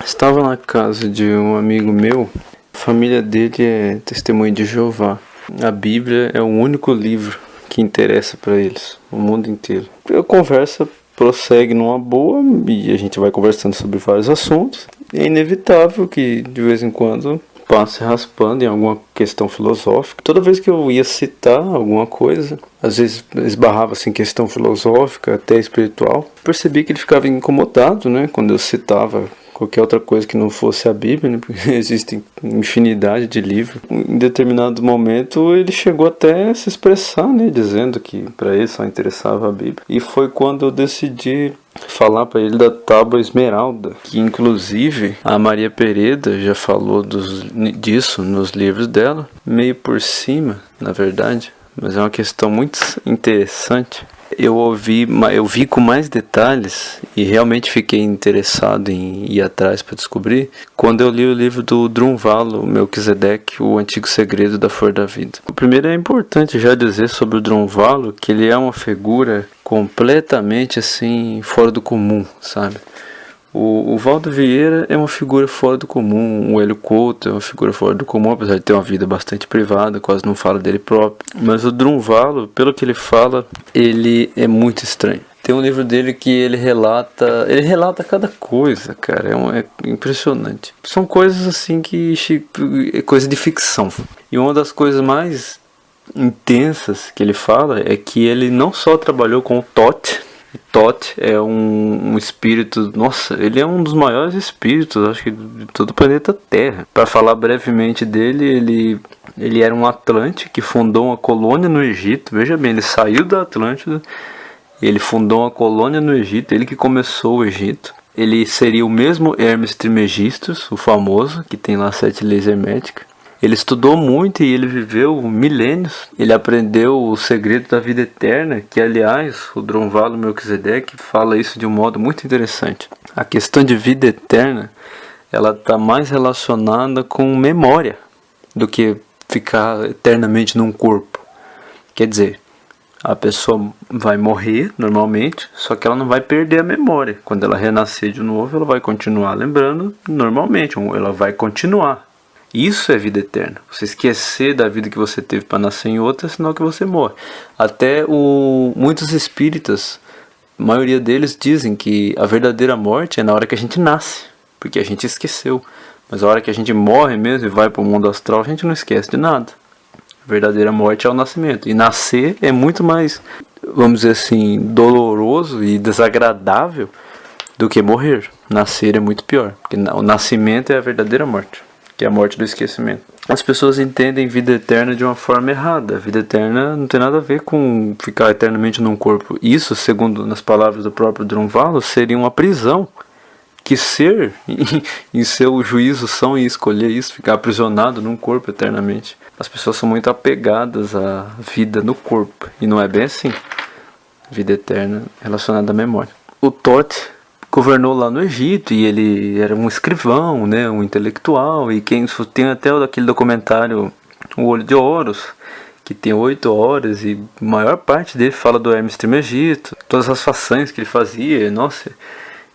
Estava na casa de um amigo meu, a família dele é testemunha de Jeová. A Bíblia é o único livro que interessa para eles, o mundo inteiro. A conversa prossegue numa boa e a gente vai conversando sobre vários assuntos. É inevitável que de vez em quando passe raspando em alguma questão filosófica. Toda vez que eu ia citar alguma coisa, às vezes esbarrava assim, em questão filosófica, até espiritual, percebi que ele ficava incomodado, né, quando eu citava qualquer outra coisa que não fosse a Bíblia, né? Porque existem infinidade de livros. Em determinado momento ele chegou até a se expressar, né? Dizendo que para ele só interessava a Bíblia. E foi quando eu decidi falar para ele da Tábua Esmeralda, que inclusive a Maria Pereda já falou disso nos livros dela, meio por cima, na verdade, mas é uma questão muito interessante. Eu vi com mais detalhes e realmente fiquei interessado em ir atrás para descobrir quando eu li o livro do Drunvalo Melquisedeque, O Antigo Segredo da Flor da Vida. O primeiro é importante já dizer sobre o Drunvalo que ele é uma figura completamente assim fora do comum, sabe? O Valdo Vieira é uma figura fora do comum, o Hélio Couto é uma figura fora do comum, apesar de ter uma vida bastante privada, quase não fala dele próprio. Mas o Drunvalo, pelo que ele fala, ele é muito estranho. Tem um livro dele que ele relata cada coisa, cara, é impressionante. São coisas assim é coisa de ficção. E uma das coisas mais intensas que ele fala é que ele não só trabalhou com o Thoth. Thoth é um espírito, nossa, ele é um dos maiores espíritos, acho que de todo o planeta Terra. Para falar brevemente dele, ele era um Atlante que fundou uma colônia no Egito. Veja bem, ele saiu da Atlântida, ele fundou uma colônia no Egito, ele que começou o Egito. Ele seria o mesmo Hermes Trismegistus, o famoso, que tem lá 7 leis herméticas. Ele estudou muito e ele viveu milênios. Ele aprendeu o segredo da vida eterna, que aliás o Drunvalo Melquisedeque fala isso de um modo muito interessante. A questão de vida eterna, ela está mais relacionada com memória do que ficar eternamente num corpo. Quer dizer, a pessoa vai morrer normalmente, só que ela não vai perder a memória. Quando ela renascer de novo, ela vai continuar lembrando normalmente, ela vai continuar. Isso é vida eterna. Você esquecer da vida que você teve para nascer em outra, senão que você morre. Até muitos espíritas, a maioria deles dizem que a verdadeira morte é na hora que a gente nasce, porque a gente esqueceu. Mas a hora que a gente morre mesmo e vai para o mundo astral, a gente não esquece de nada. A verdadeira morte é o nascimento. E nascer é muito mais, vamos dizer assim, doloroso e desagradável do que morrer. Nascer é muito pior, porque o nascimento é a verdadeira morte, que é a morte do esquecimento. As pessoas entendem vida eterna de uma forma errada. A vida eterna não tem nada a ver com ficar eternamente num corpo. Isso, segundo nas palavras do próprio Drunvalo, seria uma prisão. Que ser, em seu juízo, são e escolher isso, ficar aprisionado num corpo eternamente. As pessoas são muito apegadas à vida no corpo. E não é bem assim. Vida eterna relacionada à memória. O Thoth governou lá no Egito e ele era um escrivão, né, um intelectual, e quem tem até aquele documentário O Olho de Horus, que tem 8 horas e a maior parte dele fala do Hermes Trismegisto, todas as façanhas que ele fazia. Nossa,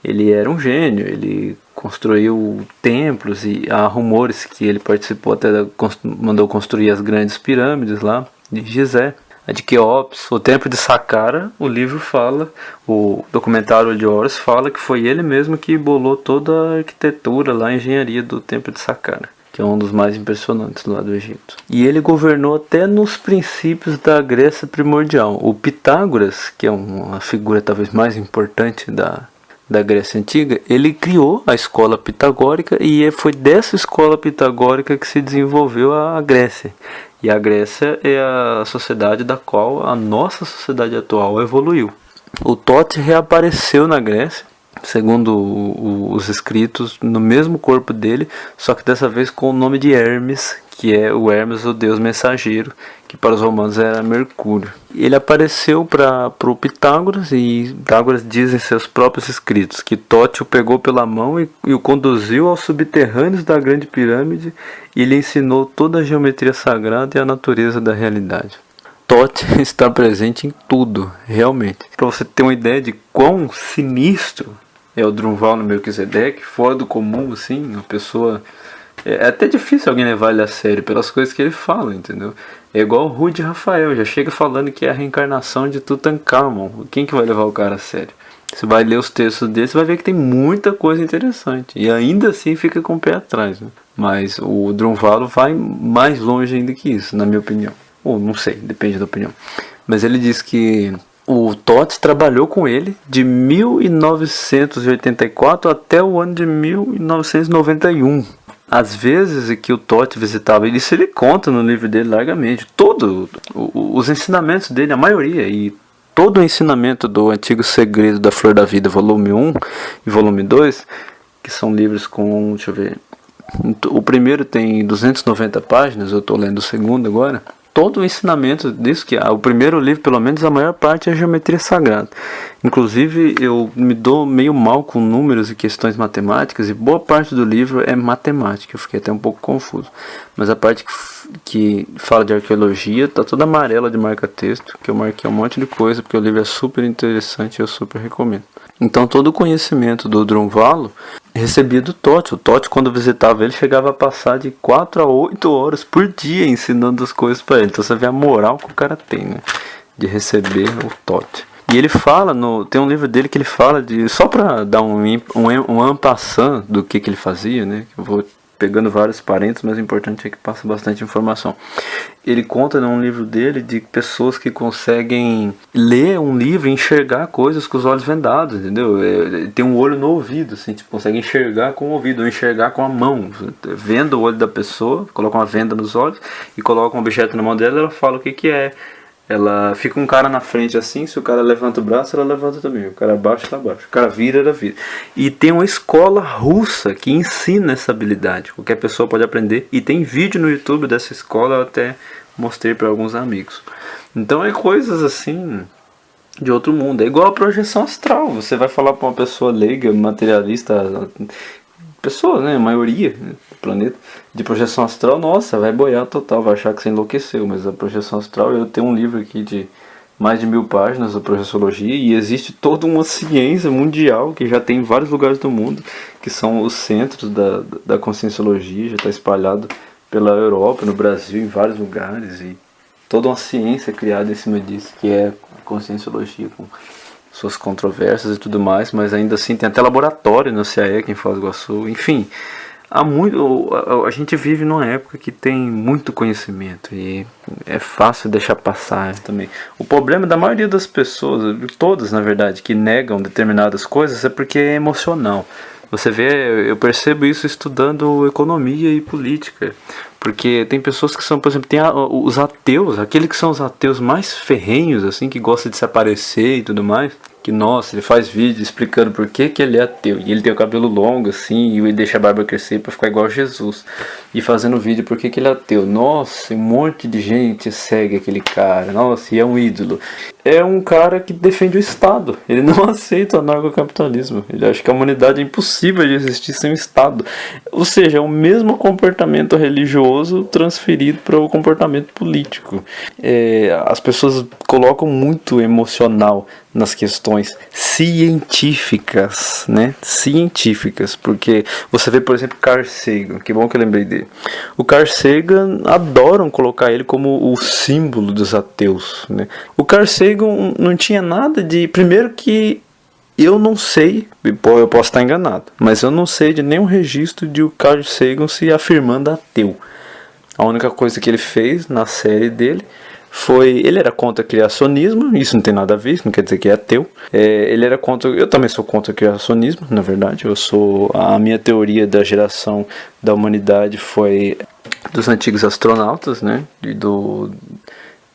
ele era um gênio, ele construiu templos e há rumores que ele participou até mandou construir as grandes pirâmides lá de Gizé. A de Quéops, o Templo de Saqqara, o livro fala, o documentário de Horus fala que foi ele mesmo que bolou toda a arquitetura lá, a engenharia do Templo de Saqqara, que é um dos mais impressionantes lá do Egito. E ele governou até nos princípios da Grécia primordial. O Pitágoras, que é uma figura talvez mais importante da Grécia Antiga, ele criou a escola pitagórica e foi dessa escola pitagórica que se desenvolveu a Grécia. E a Grécia é a sociedade da qual a nossa sociedade atual evoluiu. O Thoth reapareceu na Grécia, segundo os escritos, no mesmo corpo dele, só que dessa vez com o nome de Hermes, que é o Hermes, o deus mensageiro, que para os romanos era Mercúrio. Ele apareceu para o Pitágoras, e Pitágoras diz em seus próprios escritos que Thoth o pegou pela mão e o conduziu aos subterrâneos da grande pirâmide e lhe ensinou toda a geometria sagrada e a natureza da realidade. Thoth está presente em tudo, realmente. Para você ter uma ideia de quão sinistro é o Drunvalo Melquisedeque, fora do comum, assim, uma pessoa... É até difícil alguém levar ele a sério pelas coisas que ele fala, entendeu? É igual o Rudy Rafael, já chega falando que é a reencarnação de Tutankhamon. Quem que vai levar o cara a sério? Você vai ler os textos dele, você vai ver que tem muita coisa interessante. E ainda assim fica com o pé atrás, né? Mas o Drunvalo vai mais longe ainda que isso, na minha opinião. Ou não sei, depende da opinião. Mas ele diz que o Thoth trabalhou com ele de 1984 até o ano de 1991. Às vezes que o Thoth visitava ele, isso ele conta no livro dele largamente. Os ensinamentos dele, a maioria, e todo o ensinamento do Antigo Segredo da Flor da Vida, volume 1 e volume 2, que são livros com, deixa eu ver, o primeiro tem 290 páginas, eu estou lendo o segundo agora. Todo o ensinamento disso, que o primeiro livro, pelo menos, a maior parte é geometria sagrada. Inclusive, eu me dou meio mal com números e questões matemáticas, e boa parte do livro é matemática. Eu fiquei até um pouco confuso. Mas a parte que fala de arqueologia está toda amarela de marca-texto, que eu marquei um monte de coisa, porque o livro é super interessante e eu super recomendo. Então, todo o conhecimento do Drunvalo recebia do Thoth. O Thoth, quando visitava ele, chegava a passar de 4 a 8 horas por dia ensinando as coisas para ele. Então você vê a moral que o cara tem, né? De receber o Thoth. E ele fala, tem um livro dele que ele fala de... Só para dar um en passant do que ele fazia, né? Eu vou pegando vários parênteses, mas o importante é que passa bastante informação. Ele conta num livro dele de pessoas que conseguem ler um livro e enxergar coisas com os olhos vendados, entendeu? Tem um olho no ouvido, assim, tipo, consegue enxergar com o ouvido, ou enxergar com a mão. Venda o olho da pessoa, coloca uma venda nos olhos e coloca um objeto na mão dela, ela fala o que é. Ela fica um cara na frente assim, se o cara levanta o braço, ela levanta também. O cara abaixa, ela abaixa. O cara vira, ela vira. E tem uma escola russa que ensina essa habilidade. Qualquer pessoa pode aprender. E tem vídeo no YouTube dessa escola, eu até mostrei para alguns amigos. Então é coisas assim de outro mundo. É igual a projeção astral. Você vai falar para uma pessoa leiga, materialista, pessoa, né, a maioria do planeta, de projeção astral, nossa, vai boiar total, vai achar que você enlouqueceu. Mas a projeção astral, eu tenho um livro aqui de mais de 1000 páginas da projeciologia, e existe toda uma ciência mundial que já tem em vários lugares do mundo, que são os centros da conscienciologia, já está espalhado pela Europa, no Brasil, em vários lugares, e toda uma ciência criada em cima disso, que é a conscienciologia, com suas controvérsias e tudo mais, mas ainda assim tem até laboratório no CAEC em Foz do Iguaçu. Enfim, a gente vive numa época que tem muito conhecimento e é fácil deixar passar também. O problema da maioria das pessoas, todas na verdade, que negam determinadas coisas é porque é emocional. Você vê, eu percebo isso estudando economia e política. Porque tem pessoas que são, por exemplo, tem os ateus, aqueles que são os ateus mais ferrenhos, assim, que gostam de se aparecer e tudo mais. Que, nossa, ele faz vídeo explicando por que ele é ateu. E ele tem o cabelo longo, assim, e ele deixa a barba crescer pra ficar igual a Jesus. E fazendo vídeo por que ele é ateu. Nossa, um monte de gente segue aquele cara. Nossa, e é um ídolo. É um cara que defende o Estado. Ele não aceita o anarcocapitalismo. Ele acha que a humanidade é impossível de existir sem o Estado. Ou seja, é o mesmo comportamento religioso transferido para o comportamento político. As pessoas colocam muito emocional nas questões científicas, né? Científicas, porque você vê, por exemplo, Carl Sagan, que bom que eu lembrei dele. O Carl Sagan, adoram colocar ele como o símbolo dos ateus, né? O Carl Sagan não tinha nada de... Primeiro que eu não sei, eu posso estar enganado, mas eu não sei de nenhum registro de o Carl Sagan se afirmando ateu. A única coisa que ele fez na série dele foi... Ele era contra o criacionismo, isso não tem nada a ver, isso não quer dizer que é ateu. Ele era contra... Eu também sou contra o criacionismo, na verdade. A minha teoria da geração da humanidade foi dos antigos astronautas, né? E do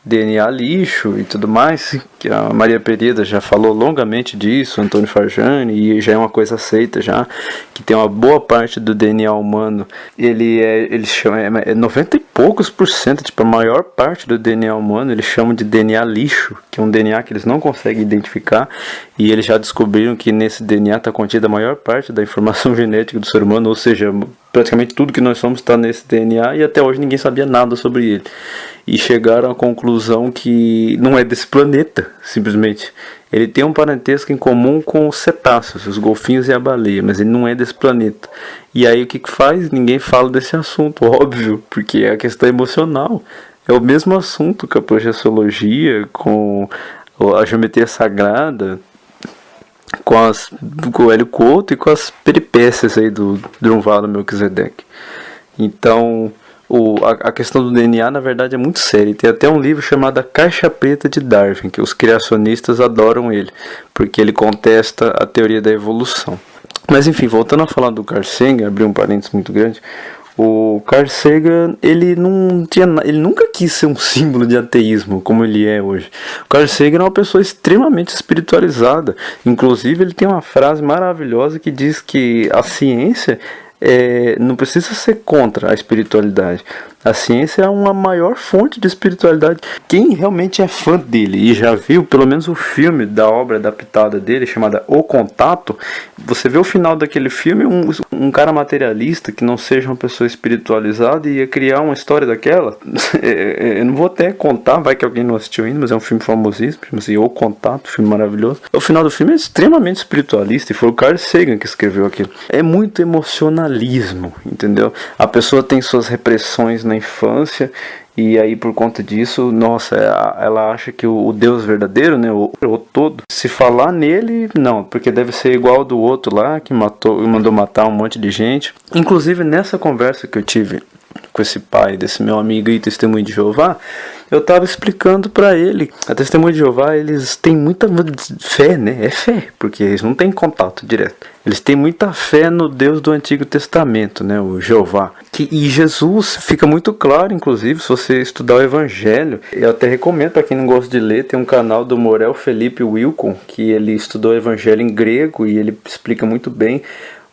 DNA lixo e tudo mais, que a Maria Pereda já falou longamente disso, Antônio Farjani, e já é uma coisa aceita já, que tem uma boa parte do DNA humano, eles chamam, 90 e poucos %, tipo, a maior parte do DNA humano eles chamam de DNA lixo, que é um DNA que eles não conseguem identificar, e eles já descobriram que nesse DNA está contida a maior parte da informação genética do ser humano, ou seja, praticamente tudo que nós somos está nesse DNA, e até hoje ninguém sabia nada sobre ele. e chegaram à conclusão que não é desse planeta, simplesmente. Ele tem um parentesco em comum com os cetáceos, os golfinhos e a baleia, mas ele não é desse planeta. E aí o que faz? Ninguém fala desse assunto, óbvio, porque é a questão emocional. É o mesmo assunto com a projeciologia, com a geometria sagrada, com o Hélio Couto e com as peripécias aí do Drunvalo Melquisedeque. Então, a questão do DNA, na verdade, é muito séria. Tem até um livro chamado A Caixa Preta de Darwin, que os criacionistas adoram ele, porque ele contesta a teoria da evolução. Mas enfim, voltando a falar do Carl Sagan, abrir um parênteses muito grande, o Carl Sagan, ele nunca quis ser um símbolo de ateísmo, como ele é hoje. O Carl Sagan é uma pessoa extremamente espiritualizada. Inclusive, ele tem uma frase maravilhosa que diz que a ciência não precisa ser contra a espiritualidade. A ciência é uma maior fonte de espiritualidade. Quem realmente é fã dele e já viu pelo menos o filme da obra adaptada dele, chamada O Contato, você vê o final daquele filme, um cara materialista que não seja uma pessoa espiritualizada ia criar uma história daquela. Eu não vou até contar, vai que alguém não assistiu ainda, mas é um filme famosíssimo, chama-se O Contato, filme maravilhoso. O final do filme é extremamente espiritualista e foi o Carl Sagan que escreveu aquilo. É muito emocionalismo, entendeu? A pessoa tem suas repressões na infância e aí por conta disso, nossa, ela acha que o Deus verdadeiro, né, o todo, se falar nele, não, porque deve ser igual ao do outro lá que mandou matar um monte de gente. Inclusive nessa conversa que eu tive com esse pai desse meu amigo e testemunho de Jeová, eu estava explicando para ele, a testemunha de Jeová, eles têm muita fé, né? É fé, porque eles não têm contato direto. Eles têm muita fé no Deus do Antigo Testamento, né? O Jeová. E Jesus fica muito claro, inclusive, se você estudar o Evangelho. Eu até recomendo para quem não gosta de ler, tem um canal do Morel Felipe Wilcon, que ele estudou o Evangelho em grego e ele explica muito bem.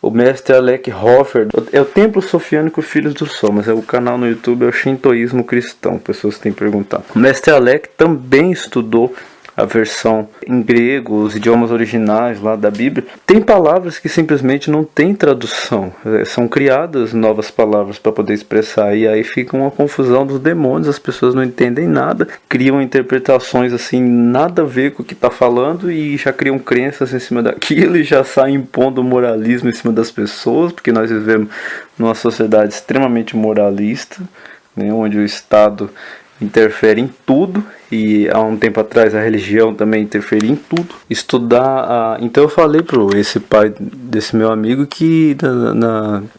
O mestre Alec Hoffer é o Templo Sofiânico Filhos do Sol, mas o canal no YouTube é o Shintoísmo Cristão, pessoas têm perguntado. O mestre Alec também estudou a versão em grego, os idiomas originais lá da Bíblia. Tem palavras que simplesmente não tem tradução, são criadas novas palavras para poder expressar, e aí fica uma confusão dos demônios, as pessoas não entendem nada, criam interpretações assim, nada a ver com o que está falando, e já criam crenças em cima daquilo, e já saem impondo moralismo em cima das pessoas, porque nós vivemos numa sociedade extremamente moralista, né, onde o Estado interfere em tudo, e há um tempo atrás a religião também interferia em tudo. Então eu falei pro esse pai desse meu amigo que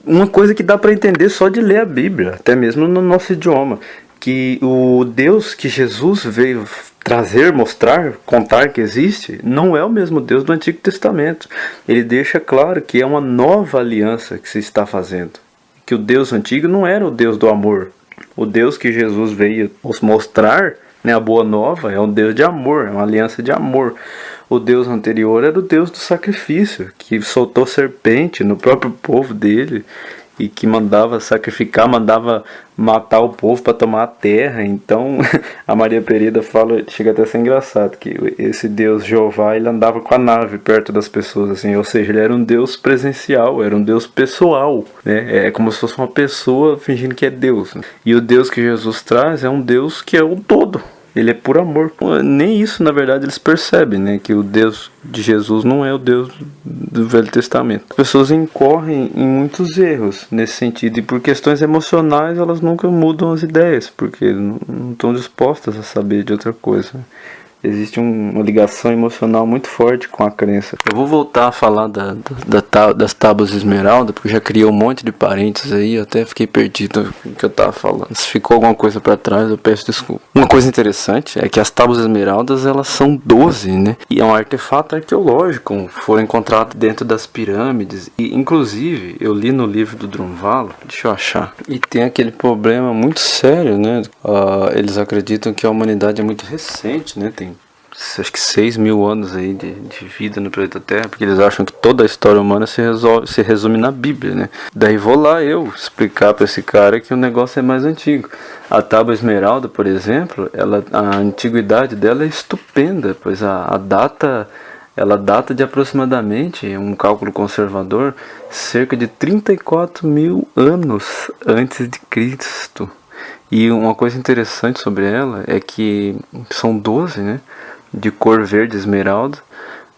uma coisa que dá para entender só de ler a Bíblia, até mesmo no nosso idioma, que o Deus que Jesus veio trazer, mostrar, contar que existe, não é o mesmo Deus do Antigo Testamento. Ele deixa claro que é uma nova aliança que se está fazendo, que o Deus antigo não era o Deus do amor. O Deus que Jesus veio nos mostrar, né, a boa nova, é um Deus de amor, é uma aliança de amor. O Deus anterior era o Deus do sacrifício, que soltou serpente no próprio povo dele e que mandava sacrificar, mandava matar o povo para tomar a terra. Então a Maria Pereira fala, chega até a ser engraçado, que esse Deus Jeová, ele andava com a nave perto das pessoas, assim, ou seja, ele era um Deus presencial, era um Deus pessoal, né? É como se fosse uma pessoa fingindo que é Deus, né? E o Deus que Jesus traz é um Deus que é o todo. Ele é por amor. Nem isso, na verdade, eles percebem, né? Que o Deus de Jesus não é o Deus do Velho Testamento. As pessoas incorrem em muitos erros nesse sentido. E por questões emocionais, elas nunca mudam as ideias, porque não estão dispostas a saber de outra coisa. Existe uma ligação emocional muito forte com a crença. Eu vou voltar a falar das tábuas de esmeralda, porque eu já criei um monte de parênteses aí, eu até fiquei perdido no que eu estava falando. Se ficou alguma coisa para trás, eu peço desculpa. Uma coisa interessante é que as tábuas esmeraldas, elas são 12, né? E é um artefato arqueológico, foram encontrados dentro das pirâmides. E, inclusive, eu li no livro do Drunvalo, deixa eu achar, e tem aquele problema muito sério, né? Eles acreditam que a humanidade é muito recente, né? Tem acho que 6 mil anos aí de vida no planeta Terra, porque eles acham que toda a história humana se resume na Bíblia, né? Daí vou lá eu explicar para esse cara que o negócio é mais antigo. A tábua esmeralda, por exemplo, a antiguidade dela é estupenda, pois ela data de aproximadamente, um cálculo conservador, cerca de 34 mil anos antes de Cristo. E uma coisa interessante sobre ela é que são 12, né, de cor verde esmeralda,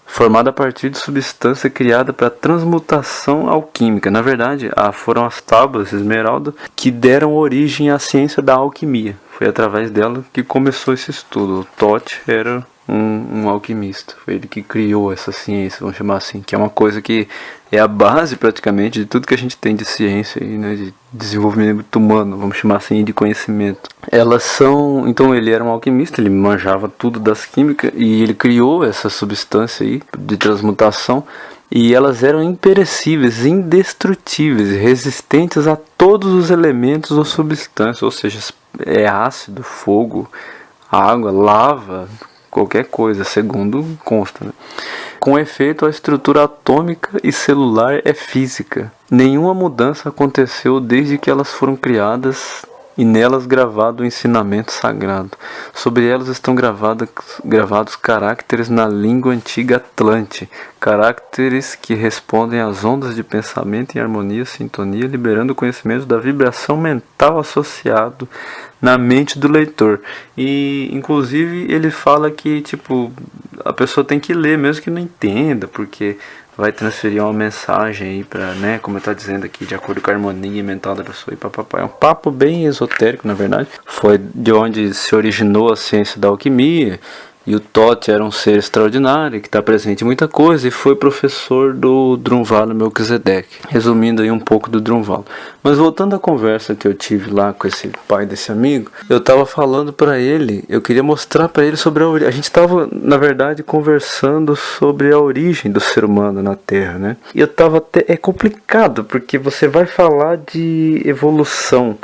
formada a partir de substância criada para transmutação alquímica. Na verdade, foram as tábuas de esmeralda que deram origem à ciência da alquimia. Foi através dela que começou esse estudo. O Thoth era um alquimista. Foi ele que criou essa ciência, vamos chamar assim, que é uma coisa que é a base praticamente de tudo que a gente tem de ciência, né, de desenvolvimento humano, vamos chamar assim, de conhecimento. Elas são, então ele era um alquimista, ele manjava tudo das químicas e ele criou essa substância aí de transmutação. E elas eram imperecíveis, indestrutíveis, resistentes a todos os elementos ou substâncias, ou seja, é ácido, fogo, água, lava, qualquer coisa, segundo consta, né? Com efeito, a estrutura atômica e celular é física. Nenhuma mudança aconteceu desde que elas foram criadas e nelas gravado o ensinamento sagrado. Sobre elas estão gravados caracteres na língua antiga Atlante, caracteres que respondem às ondas de pensamento em harmonia, sintonia, liberando o conhecimento da vibração mental associado na mente do leitor. E inclusive ele fala que tipo a pessoa tem que ler mesmo que não entenda, porque vai transferir uma mensagem aí para, né, como eu estou dizendo aqui, de acordo com a harmonia mental da pessoa e papapá. É um papo bem esotérico, na verdade. Foi de onde se originou a ciência da alquimia. E o Thoth era um ser extraordinário, que está presente em muita coisa, e foi professor do Drunvalo Melquisedeque. Resumindo aí um pouco do Drunvalo. Mas voltando à conversa que eu tive lá com esse pai desse amigo, eu estava falando para ele, eu queria mostrar para ele sobre a origem. A gente estava, na verdade, conversando sobre a origem do ser humano na Terra, né? E eu estava até... É complicado, porque você vai falar de evolução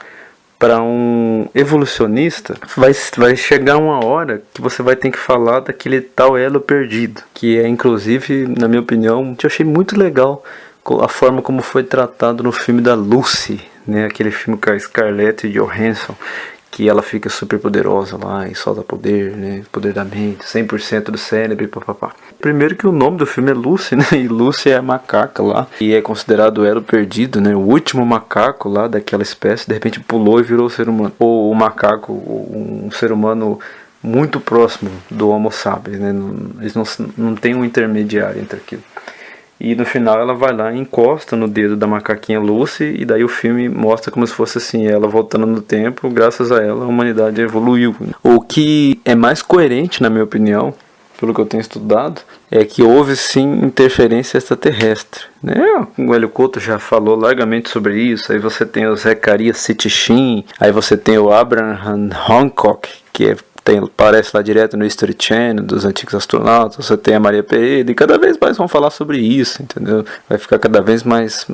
para um evolucionista, vai chegar uma hora que você vai ter que falar daquele tal elo perdido, que é, inclusive, na minha opinião, eu achei muito legal a forma como foi tratado no filme da Lucy, né, aquele filme com a Scarlett Johansson, que ela fica super poderosa lá e solta poder, né, poder da mente, 100% do cérebro, papapá. Primeiro que o nome do filme é Lucy, né, e Lucy é a macaca lá, e é considerado o elo perdido, né, o último macaco lá daquela espécie, de repente pulou e virou ser humano. Ou o macaco, um ser humano muito próximo do Homo sapiens, né, eles não tem um intermediário entre aquilo. E no final ela vai lá e encosta no dedo da macaquinha Lucy, e daí o filme mostra como se fosse assim, ela voltando no tempo, graças a ela a humanidade evoluiu. O que é mais coerente, na minha opinião, pelo que eu tenho estudado, é que houve sim interferência extraterrestre, né? O Hélio Couto já falou largamente sobre isso. Aí você tem o Zecharia Sitchin, aí você tem o Abraham Hancock, que aparece lá direto no History Channel dos antigos astronautas. Você tem a Maria Pereira, e cada vez mais vão falar sobre isso, entendeu? Vai ficar cada vez mais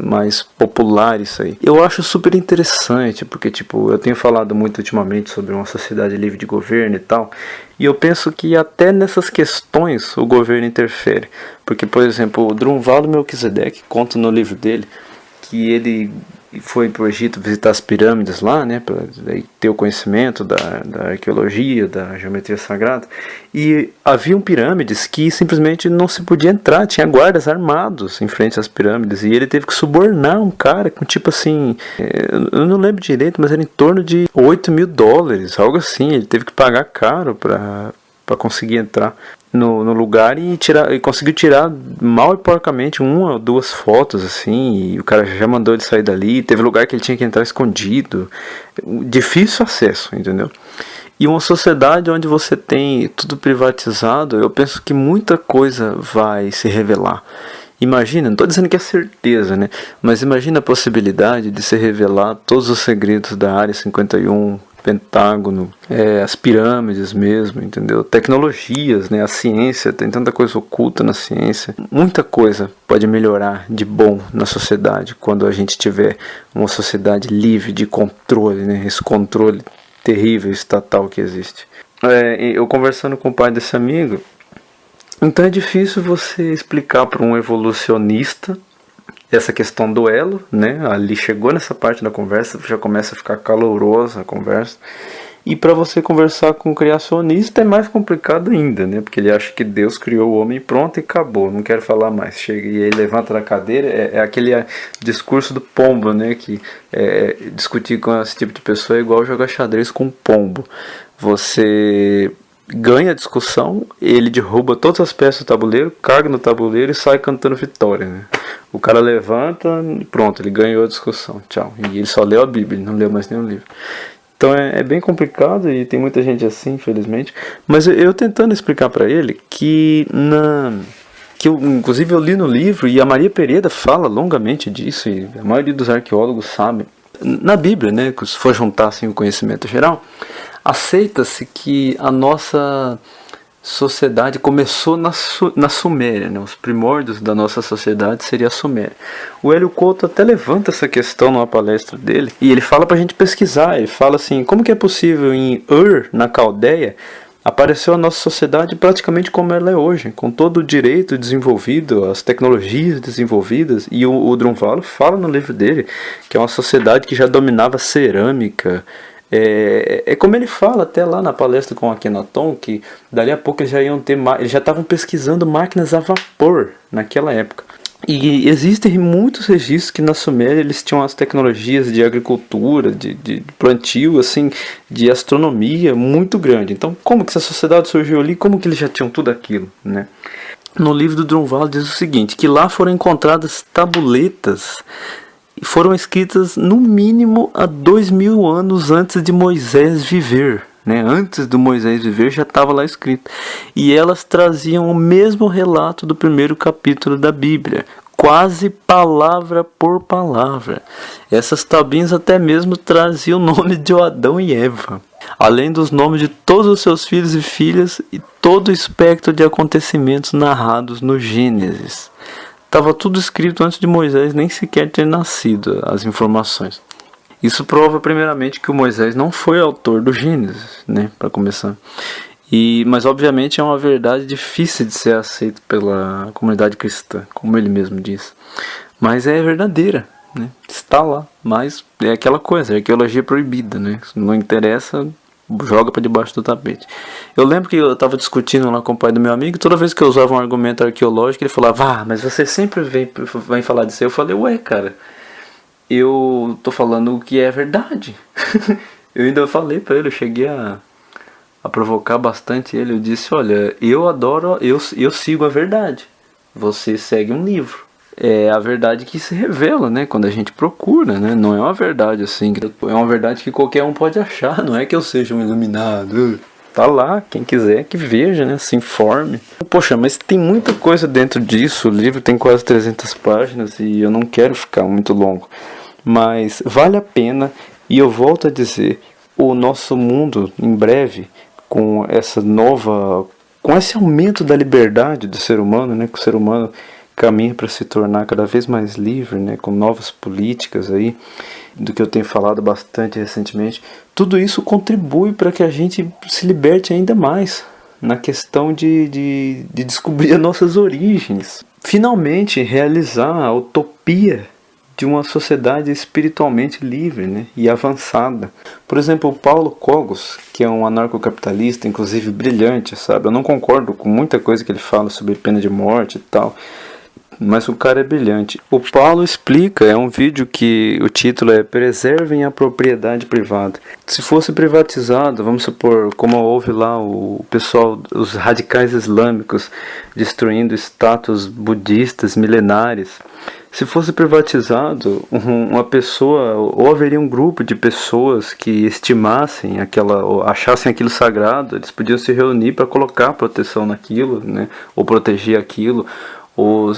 popular isso aí. Eu acho super interessante, porque tipo, eu tenho falado muito ultimamente sobre uma sociedade livre de governo e tal, e eu penso que até nessas questões o governo interfere. Porque, por exemplo, o Drunvalo Melquisedeque conta no livro dele que ele foi para o Egito visitar as pirâmides lá, né, para ter o conhecimento da arqueologia, da geometria sagrada, e haviam pirâmides que simplesmente não se podia entrar, tinha guardas armados em frente às pirâmides, e ele teve que subornar um cara com tipo assim, eu não lembro direito, mas era em torno de $8.000, algo assim. Ele teve que pagar caro para conseguir entrar no lugar e conseguiu tirar mal e porcamente uma ou duas fotos assim, e o cara já mandou ele sair dali. Teve lugar que ele tinha que entrar escondido, difícil acesso, entendeu? E uma sociedade onde você tem tudo privatizado, eu penso que muita coisa vai se revelar. Imagina, não estou dizendo que é certeza, né? Mas imagina a possibilidade de se revelar todos os segredos da Área 51, Pentágono, as pirâmides mesmo, entendeu? Tecnologias, né? A ciência, tem tanta coisa oculta na ciência. Muita coisa pode melhorar de bom na sociedade quando a gente tiver uma sociedade livre de controle, né? Esse controle terrível estatal que existe. Eu conversando com o pai desse amigo, então é difícil você explicar para um evolucionista essa questão do elo, né? Ali chegou nessa parte da conversa, já começa a ficar calorosa a conversa. E para você conversar com um criacionista é mais complicado ainda, né? Porque ele acha que Deus criou o homem pronto e acabou, não quero falar mais. Chega e aí levanta da cadeira, é aquele discurso do pombo, né? Que discutir com esse tipo de pessoa é igual jogar xadrez com um pombo. Você ganha a discussão, ele derruba todas as peças do tabuleiro, caga no tabuleiro e sai cantando vitória, né? O cara levanta e pronto, ele ganhou a discussão, tchau. E ele só leu a Bíblia, ele não leu mais nenhum livro. Então é bem complicado e tem muita gente assim, infelizmente. Mas eu tentando explicar para ele que inclusive eu li no livro e a Maria Pereira fala longamente disso e a maioria dos arqueólogos sabe. Na Bíblia, né, se for juntar assim, o conhecimento geral, aceita-se que a nossa sociedade começou na Suméria, né? Os primórdios da nossa sociedade seria a Suméria. O Hélio Couto até levanta essa questão numa palestra dele, e ele fala pra gente pesquisar, ele fala assim, como que é possível em Ur, na Caldeia, apareceu a nossa sociedade praticamente como ela é hoje, com todo o direito desenvolvido, as tecnologias desenvolvidas, e o Drunvalo fala no livro dele, que é uma sociedade que já dominava cerâmica. É como ele fala até lá na palestra com o Akhenaton, que dali a pouco eles já iam ter, eles já estavam pesquisando máquinas a vapor naquela época. E existem muitos registros que na Suméria eles tinham as tecnologias de agricultura, de plantio, assim, de astronomia muito grande. Então, como que essa sociedade surgiu ali? Como que eles já tinham tudo aquilo, né? No livro do Drunvalo diz o seguinte, que lá foram encontradas tabuletas foram escritas no mínimo há 2000 anos antes de Moisés viver, né? Antes do Moisés viver já estava lá escrito. E elas traziam o mesmo relato do primeiro capítulo da Bíblia, quase palavra por palavra. Essas tabuinhas até mesmo traziam o nome de Adão e Eva, além dos nomes de todos os seus filhos e filhas e todo o espectro de acontecimentos narrados no Gênesis. Estava tudo escrito antes de Moisés nem sequer ter nascido, as informações. Isso prova primeiramente que o Moisés não foi autor do Gênesis, né, para começar. Mas obviamente é uma verdade difícil de ser aceita pela comunidade cristã, como ele mesmo diz. Mas é verdadeira, né? Está lá, mas é aquela coisa, é arqueologia proibida, né? Se não interessa, joga para debaixo do tapete. Eu lembro que eu estava discutindo lá com o pai do meu amigo, toda vez que eu usava um argumento arqueológico, ele falava, mas você sempre vem falar disso. Eu falei, ué, cara, eu tô falando o que é verdade. Eu ainda falei para ele, eu cheguei a provocar bastante ele. Eu disse, olha, eu adoro, eu sigo a verdade, você segue um livro. É a verdade que se revela, né, quando a gente procura, né? Não é uma verdade assim, é uma verdade que qualquer um pode achar, não é que eu seja um iluminado. Tá lá, quem quiser que veja, né, se informe. Poxa, mas tem muita coisa dentro disso, o livro tem quase 300 páginas e eu não quero ficar muito longo. Mas vale a pena, e eu volto a dizer, o nosso mundo, em breve, com esse aumento da liberdade do ser humano, né, que o ser humano caminha para se tornar cada vez mais livre, né, com novas políticas aí, do que eu tenho falado bastante recentemente, tudo isso contribui para que a gente se liberte ainda mais na questão de descobrir as nossas origens. Finalmente realizar a utopia de uma sociedade espiritualmente livre, né, e avançada. Por exemplo, o Paulo Cogos, que é um anarcocapitalista, inclusive brilhante, sabe? Eu não concordo com muita coisa que ele fala sobre pena de morte e tal, mas o cara é brilhante. O Paulo explica, é um vídeo que o título é Preservem a Propriedade Privada. Se fosse privatizado, vamos supor, como houve lá o pessoal, os radicais islâmicos destruindo estátuas budistas milenares, se fosse privatizado, uma pessoa, ou haveria um grupo de pessoas que estimassem ou achassem aquilo sagrado, eles podiam se reunir para colocar proteção naquilo, né, ou proteger aquilo, ou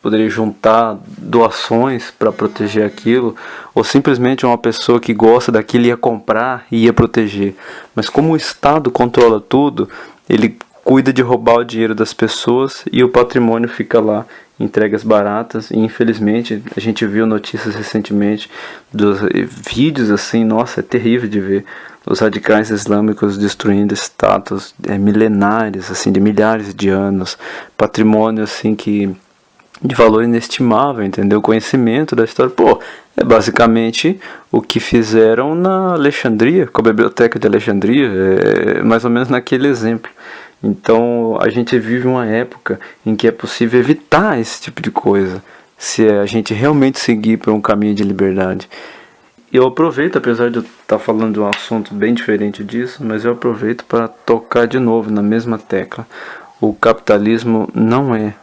poderia juntar doações para proteger aquilo, ou simplesmente uma pessoa que gosta daquilo ia comprar e ia proteger. Mas como o Estado controla tudo, ele cuida de roubar o dinheiro das pessoas e o patrimônio fica lá, entregas baratas. E infelizmente a gente viu notícias recentemente dos vídeos assim, nossa, é terrível de ver os radicais islâmicos destruindo estátuas milenares, assim, de milhares de anos, patrimônio assim que de valor inestimável, entendeu? O conhecimento da história, pô, é basicamente o que fizeram na Alexandria, com a Biblioteca de Alexandria, é mais ou menos naquele exemplo. Então a gente vive uma época em que é possível evitar esse tipo de coisa, se a gente realmente seguir por um caminho de liberdade. Eu aproveito, apesar de eu estar falando de um assunto bem diferente disso, mas eu aproveito para tocar de novo na mesma tecla. O capitalismo não é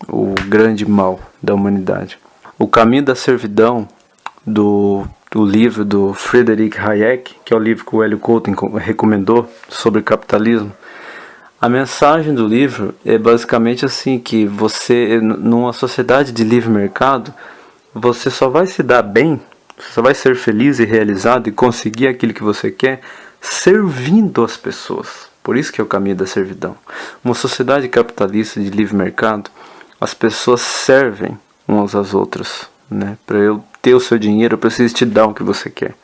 o grande mal da humanidade. O Caminho da Servidão, do livro do Friedrich Hayek, que é o livro que o Hélio Couto recomendou sobre capitalismo, a mensagem do livro é basicamente assim, que você, numa sociedade de livre mercado, você só vai se dar bem, você só vai ser feliz e realizado e conseguir aquilo que você quer servindo as pessoas. Por isso que é o caminho da servidão. Uma sociedade capitalista de livre mercado, as pessoas servem umas às outras, né? Para eu ter o seu dinheiro, eu preciso te dar o que você quer.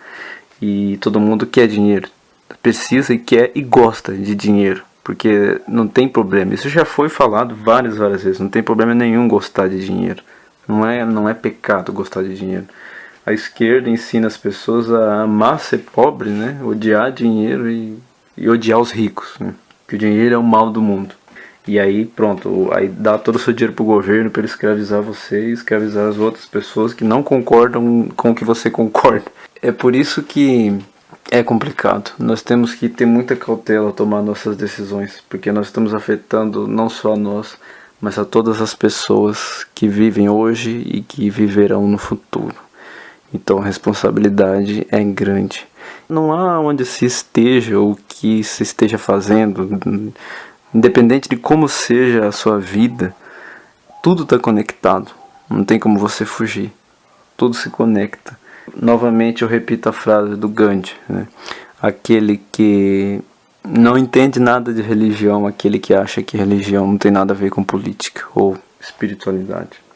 E todo mundo quer dinheiro, precisa e quer e gosta de dinheiro, porque não tem problema. Isso já foi falado várias vezes. Não tem problema nenhum gostar de dinheiro. Não é pecado gostar de dinheiro. A esquerda ensina as pessoas a amar ser pobre, né? Odiar dinheiro e odiar os ricos, né? Que o dinheiro é o mal do mundo. E aí pronto, aí dá todo o seu dinheiro pro governo para ele escravizar você e escravizar as outras pessoas que não concordam com o que você concorda. É por isso que é complicado. Nós temos que ter muita cautela ao tomar nossas decisões, porque nós estamos afetando não só a nós, mas a todas as pessoas que vivem hoje e que viverão no futuro. Então a responsabilidade é grande. Não há onde se esteja ou o que se esteja fazendo, independente de como seja a sua vida, tudo está conectado. Não tem como você fugir. Tudo se conecta. Novamente eu repito a frase do Gandhi, né? Aquele que não entende nada de religião, aquele que acha que religião não tem nada a ver com política ou espiritualidade.